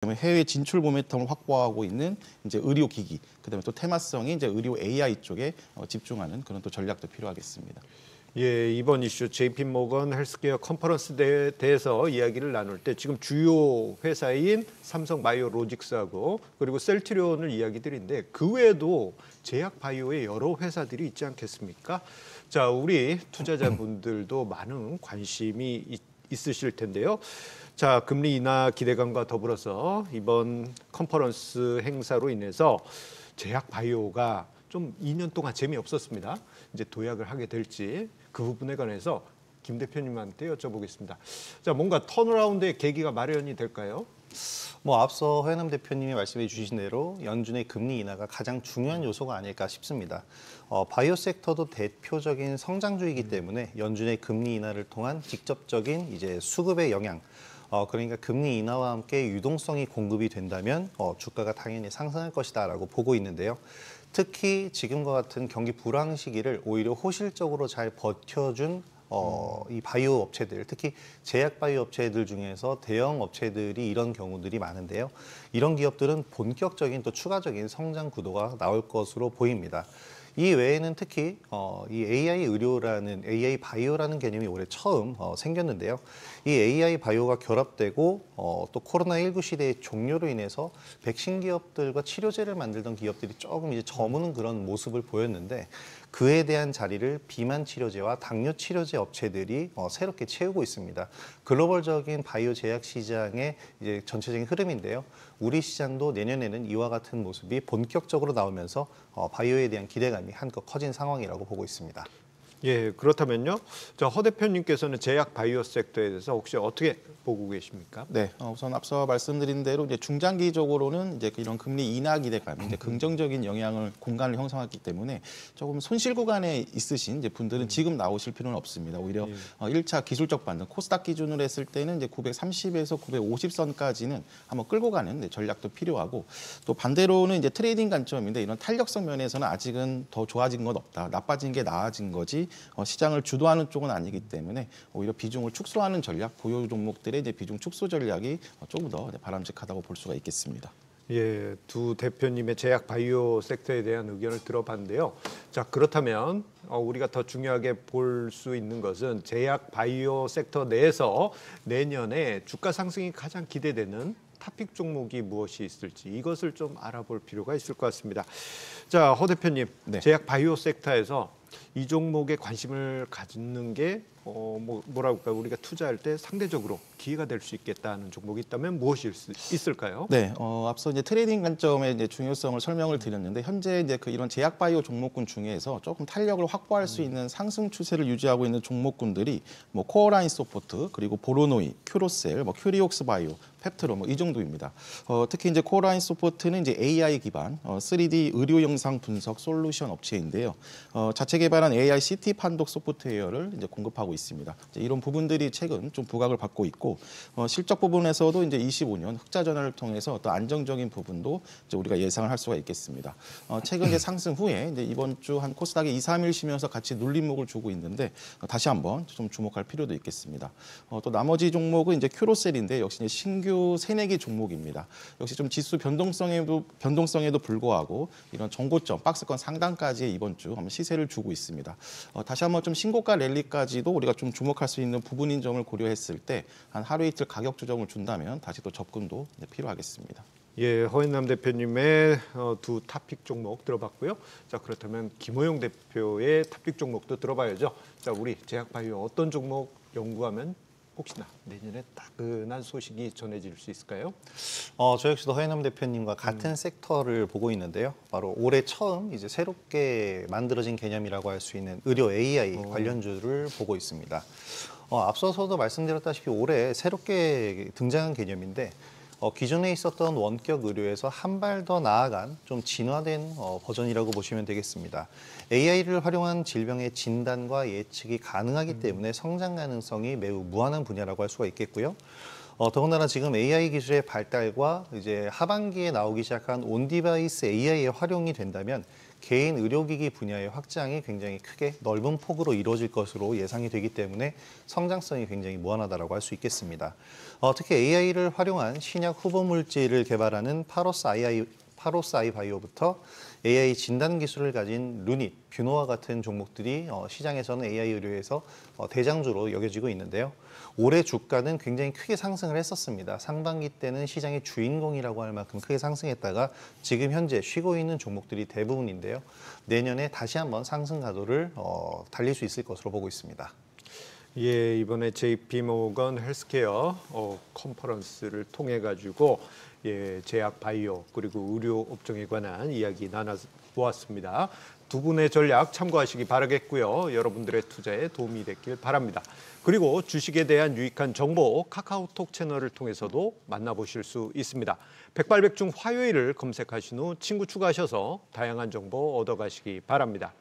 그다음에 해외 진출 모멘텀을 확보하고 있는 이제 의료기기, 그다음에 또 테마성이 이제 의료 AI 쪽에 집중하는 그런 또 전략도 필요하겠습니다. 예, 이번 이슈 JP 모건 헬스케어 컨퍼런스에 대해서 이야기를 나눌 때 지금 주요 회사인 삼성 바이오로직스하고 그리고 셀트리온을 이야기 드린데 그 외에도 제약 바이오의 여러 회사들이 있지 않겠습니까? 자, 우리 투자자분들도 많은 관심이 있으실 텐데요. 자, 금리 인하 기대감과 더불어서 이번 컨퍼런스 행사로 인해서 제약 바이오가 좀 2년 동안 재미없었습니다. 이제 도약을 하게 될지 그 부분에 관해서 김 대표님한테 여쭤보겠습니다. 자, 뭔가 턴어라운드의 계기가 마련이 될까요? 앞서 허현남 대표님이 말씀해 주신 대로 연준의 금리 인하가 가장 중요한 요소가 아닐까 싶습니다. 바이오 섹터도 대표적인 성장주이기 때문에 연준의 금리 인하를 통한 직접적인 이제 수급의 영향, 그러니까 금리 인하와 함께 유동성이 공급이 된다면 주가가 당연히 상승할 것이다라고 보고 있는데요. 특히 지금과 같은 경기 불황 시기를 오히려 호실적으로 잘 버텨준 이 바이오 업체들, 특히 제약 바이오 업체들 중에서 대형 업체들이 이런 경우들이 많은데요. 이런 기업들은 본격적인 또 추가적인 성장 구도가 나올 것으로 보입니다. 이 외에는 특히 이 AI 의료라는 AI 바이오라는 개념이 올해 처음 생겼는데요. 이 AI 바이오가 결합되고 또 코로나19 시대의 종료로 인해서 백신 기업들과 치료제를 만들던 기업들이 조금 이제 저무는 그런 모습을 보였는데 그에 대한 자리를 비만 치료제와 당뇨 치료제 업체들이 새롭게 채우고 있습니다. 글로벌적인 바이오 제약 시장의 이제 전체적인 흐름인데요. 우리 시장도 내년에는 이와 같은 모습이 본격적으로 나오면서 바이오에 대한 기대감이 한껏 커진 상황이라고 보고 있습니다. 예, 그렇다면요. 자, 허 대표님께서는 제약 바이오 섹터에 대해서 혹시 어떻게 보고 계십니까? 네, 우선 앞서 말씀드린 대로 이제 중장기적으로는 이제 이런 금리 인하 기대감이 이제 긍정적인 공간을 형성했기 때문에 조금 손실 구간에 있으신 이제 분들은 지금 나오실 필요는 없습니다. 오히려 1차 기술적 반등 코스닥 기준으로 했을 때는 이제 930에서 950선까지는 한번 끌고 가는 전략도 필요하고 또 반대로는 이제 트레이딩 관점인데 이런 탄력성 면에서는 아직은 더 좋아진 건 없다. 나빠진 게 나아진 거지 시장을 주도하는 쪽은 아니기 때문에 오히려 비중을 축소하는 전략, 보유 종목들의 이제 비중 축소 전략이 조금 더 바람직하다고 볼 수가 있겠습니다. 예, 두 대표님의 제약 바이오 섹터에 대한 의견을 들어봤는데요. 자, 그렇다면 우리가 더 중요하게 볼 수 있는 것은 제약 바이오 섹터 내에서 내년에 주가 상승이 가장 기대되는 탑픽 종목이 무엇이 있을지 이것을 좀 알아볼 필요가 있을 것 같습니다. 자, 허 대표님, 네. 제약 바이오 섹터에서 이 종목에 관심을 갖는 게 뭐라고 할까 우리가 투자할 때 상대적으로 기회가 될 수 있겠다는 종목이 있다면 무엇이 있을까요? 네, 앞서 이제 트레이딩 관점의 이제 중요성을 설명을 드렸는데 현재 이제 이런 제약 바이오 종목군 중에서 조금 탄력을 확보할 수 있는 상승 추세를 유지하고 있는 종목군들이 뭐 코어라인 소프트, 그리고 보로노이, 큐로셀, 큐리옥스 바이오, 펩트로 이 정도입니다. 특히 이제 코어라인 소프트는 이제 AI 기반 3D 의료 영상 분석 솔루션 업체인데요. 자체 개발한 AI CT 판독 소프트웨어를 이제 공급하고 있습니다. 이제 이런 부분들이 최근 좀 부각을 받고 있고 실적 부분에서도 이제 25년 흑자 전환을 통해서 또 안정적인 부분도 이제 우리가 예상을 할 수가 있겠습니다. 최근 이제 상승 후에 이제 이번 주 한 코스닥에 2, 3일 쉬면서 같이 눌림목을 주고 있는데 다시 한번 좀 주목할 필요도 있겠습니다. 또 나머지 종목은 이제 큐로셀인데 역시 이제 신규 새내기 종목입니다. 역시 좀 지수 변동성에도 불구하고 이런 정고점 박스권 상단까지 이번 주 한번 시세를 주고 있습니다. 다시 한번 좀 신고가 랠리까지도 우리가 좀 주목할 수 있는 부분인 점을 고려했을 때 한 하루 이틀 가격 조정을 준다면 다시 또 접근도 필요하겠습니다. 예, 허인남 대표님의 두 탑픽 종목 들어봤고요. 자, 그렇다면 김호영 대표의 탑픽 종목도 들어봐야죠. 자, 우리 제약바이오 어떤 종목 연구하면 혹시나 내년에 따끈한 소식이 전해질 수 있을까요? 저 역시도 허현남 대표님과 같은 섹터를 보고 있는데요. 바로 올해 처음 이제 새롭게 만들어진 개념이라고 할 수 있는 의료 AI 관련주를 보고 있습니다. 앞서서도 말씀드렸다시피 올해 새롭게 등장한 개념인데 기존에 있었던 원격 의료에서 한 발 더 나아간 좀 진화된 버전이라고 보시면 되겠습니다. AI를 활용한 질병의 진단과 예측이 가능하기 때문에 성장 가능성이 매우 무한한 분야라고 할 수가 있겠고요. 더군다나 지금 AI 기술의 발달과 이제 하반기에 나오기 시작한 온디바이스 AI의 활용이 된다면 개인 의료기기 분야의 확장이 굉장히 크게 넓은 폭으로 이루어질 것으로 예상이 되기 때문에 성장성이 굉장히 무한하다라고 할 수 있겠습니다. 특히 AI를 활용한 신약 후보 물질을 개발하는 파로스 아이 바이오부터 AI 진단 기술을 가진 루닛, 뷰노와 같은 종목들이 시장에서는 AI 의료에서 대장주로 여겨지고 있는데요. 올해 주가는 굉장히 크게 상승을 했었습니다. 상반기 때는 시장의 주인공이라고 할 만큼 크게 상승했다가 지금 현재 쉬고 있는 종목들이 대부분인데요. 내년에 다시 한번 상승 가도를 달릴 수 있을 것으로 보고 있습니다. 예, 이번에 JP모건 헬스케어 컨퍼런스를 통해 가지고 제약 바이오 그리고 의료 업종에 관한 이야기 나눠보았습니다. 두 분의 전략 참고하시기 바라겠고요. 여러분들의 투자에 도움이 됐길 바랍니다. 그리고 주식에 대한 유익한 정보 카카오톡 채널을 통해서도 만나보실 수 있습니다. 백발백중 화요일을 검색하신 후 친구 추가하셔서 다양한 정보 얻어가시기 바랍니다.